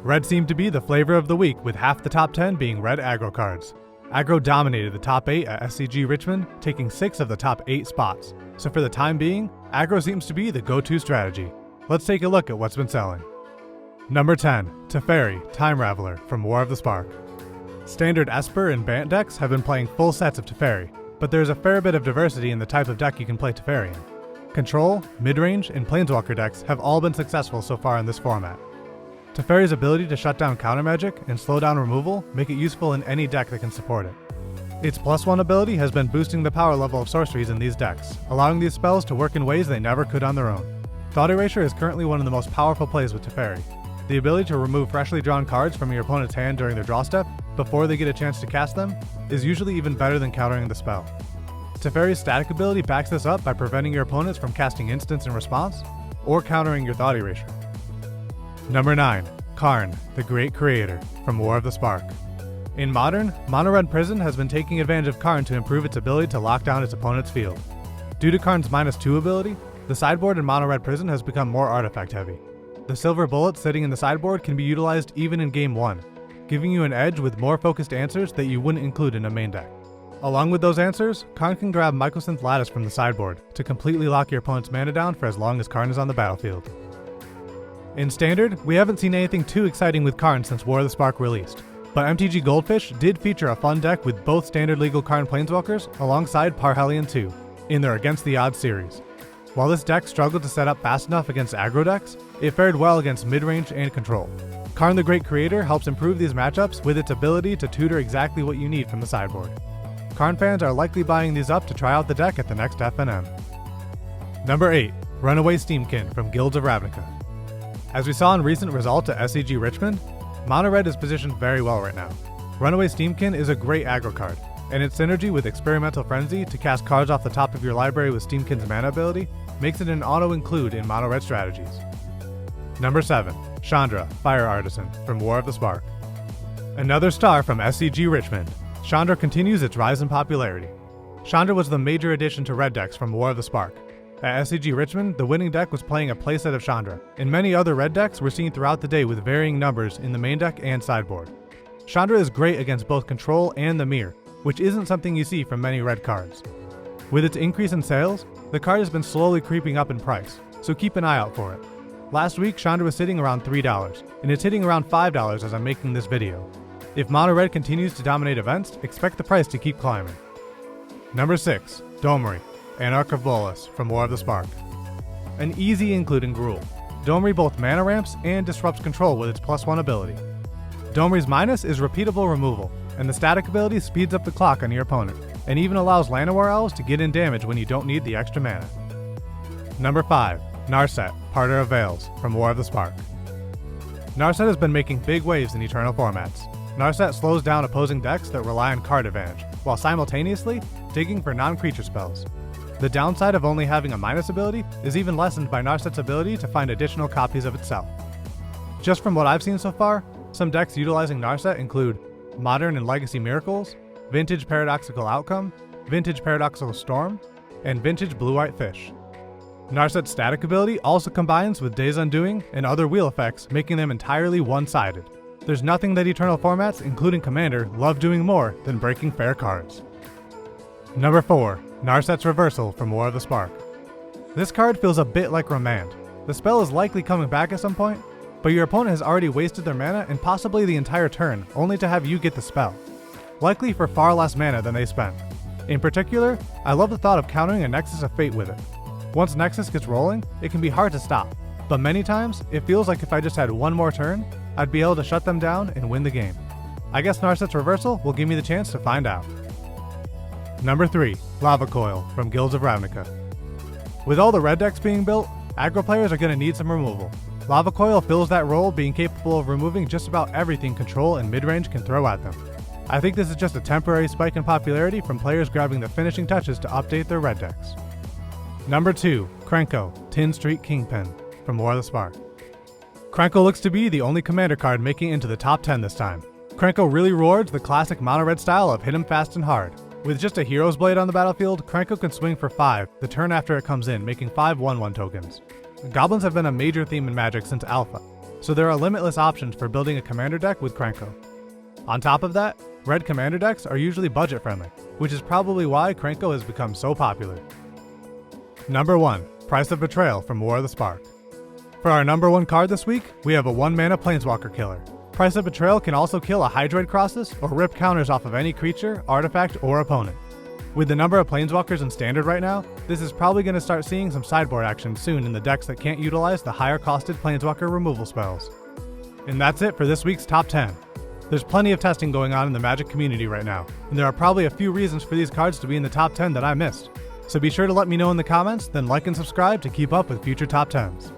Red seemed to be the flavor of the week, with half the top 10 being red aggro cards. Aggro dominated the top 8 at SCG Richmond, taking 6 of the top 8 spots. So for the time being, aggro seems to be the go-to strategy. Let's take a look at what's been selling. Number 10, Teferi, Time Raveler from War of the Spark. Standard Esper and Bant decks have been playing full sets of Teferi, but there's a fair bit of diversity in the type of deck you can play Teferi in. Control, Midrange, and Planeswalker decks have all been successful so far in this format. Teferi's ability to shut down counter magic and slow down removal make it useful in any deck that can support it. Its +1 ability has been boosting the power level of sorceries in these decks, allowing these spells to work in ways they never could on their own. Thought Erasure is currently one of the most powerful plays with Teferi. The ability to remove freshly drawn cards from your opponent's hand during their draw step, before they get a chance to cast them, is usually even better than countering the spell. Teferi's static ability backs this up by preventing your opponents from casting instants in response, or countering your Thought Erasure. Number 9, Karn, the Great Creator, from War of the Spark. In Modern, Mono Red Prison has been taking advantage of Karn to improve its ability to lock down its opponent's field. Due to Karn's -2 ability, the sideboard in Mono Red Prison has become more artifact heavy. The silver bullets sitting in the sideboard can be utilized even in Game 1, giving you an edge with more focused answers that you wouldn't include in a main deck. Along with those answers, Karn can grab Mycosynth Lattice from the sideboard to completely lock your opponent's mana down for as long as Karn is on the battlefield. In Standard, we haven't seen anything too exciting with Karn since War of the Spark released, but MTG Goldfish did feature a fun deck with both Standard Legal Karn Planeswalkers alongside Parhelion 2 in their Against the Odds series. While this deck struggled to set up fast enough against aggro decks, it fared well against midrange and control. Karn the Great Creator helps improve these matchups with its ability to tutor exactly what you need from the sideboard. Karn fans are likely buying these up to try out the deck at the next FNM. Number 8, Runaway Steamkin from Guilds of Ravnica. As we saw in recent results at SCG Richmond, Mono Red is positioned very well right now. Runaway Steamkin is a great aggro card, and its synergy with Experimental Frenzy to cast cards off the top of your library with Steamkin's mana ability makes it an auto-include in Mono Red strategies. Number 7, Chandra, Fire Artisan, from War of the Spark. Another star from SCG Richmond, Chandra continues its rise in popularity. Chandra was the major addition to red decks from War of the Spark. At SCG Richmond, the winning deck was playing a playset of Chandra, and many other red decks were seen throughout the day with varying numbers in the main deck and sideboard. Chandra is great against both Control and the Mirror, which isn't something you see from many red cards. With its increase in sales, the card has been slowly creeping up in price, so keep an eye out for it. Last week, Chandra was sitting around $3, and it's hitting around $5 as I'm making this video. If Mono Red continues to dominate events, expect the price to keep climbing. Number 6, Domri, Anarch of Bolas, from War of the Spark. An easy include in Gruul. Domri both mana ramps and disrupts control with its +1 ability. Domri's minus is repeatable removal, and the static ability speeds up the clock on your opponent, and even allows Llanowar Elves to get in damage when you don't need the extra mana. Number 5, Narset, Parter of Veils, from War of the Spark. Narset has been making big waves in Eternal formats. Narset slows down opposing decks that rely on card advantage, while simultaneously digging for non-creature spells. The downside of only having a minus ability is even lessened by Narset's ability to find additional copies of itself. Just from what I've seen so far, some decks utilizing Narset include Modern and Legacy Miracles, Vintage Paradoxical Outcome, Vintage Paradoxical Storm, and Vintage Blue-White Fish. Narset's static ability also combines with Days Undoing and other wheel effects, making them entirely one-sided. There's nothing that Eternal formats, including Commander, love doing more than breaking fair cards. Number 4, Narset's Reversal from War of the Spark. This card feels a bit like Remand. The spell is likely coming back at some point, but your opponent has already wasted their mana and possibly the entire turn, only to have you get the spell. Likely for far less mana than they spent. In particular, I love the thought of countering a Nexus of Fate with it. Once Nexus gets rolling, it can be hard to stop, but many times, it feels like if I just had one more turn, I'd be able to shut them down and win the game. I guess Narset's Reversal will give me the chance to find out. Number 3, Lava Coil, from Guilds of Ravnica. With all the red decks being built, aggro players are going to need some removal. Lava Coil fills that role, being capable of removing just about everything control and midrange can throw at them. I think this is just a temporary spike in popularity from players grabbing the finishing touches to update their red decks. Number 2, Krenko, Tin Street Kingpin, from War of the Spark. Krenko looks to be the only commander card making it into the top 10 this time. Krenko really rewards the classic mono red style of hit him fast and hard. With just a Hero's Blade on the battlefield, Krenko can swing for 5 the turn after it comes in, making 5 1/1 tokens. Goblins have been a major theme in Magic since Alpha. so there are limitless options for building a commander deck with Krenko. On top of that, red commander decks are usually budget friendly, which is probably why Krenko has become so popular. Number 1. Price of Betrayal from War of the Spark. For our number 1 card this week, we have a 1-mana Planeswalker killer. Price of Betrayal can also kill a Hydroid Crosses or rip counters off of any creature, artifact, or opponent. With the number of Planeswalkers in Standard right now, this is probably going to start seeing some sideboard action soon in the decks that can't utilize the higher costed Planeswalker removal spells. And that's it for this week's Top 10. There's plenty of testing going on in the Magic community right now, and there are probably a few reasons for these cards to be in the top 10 that I missed. So be sure to let me know in the comments, then like and subscribe to keep up with future top 10s.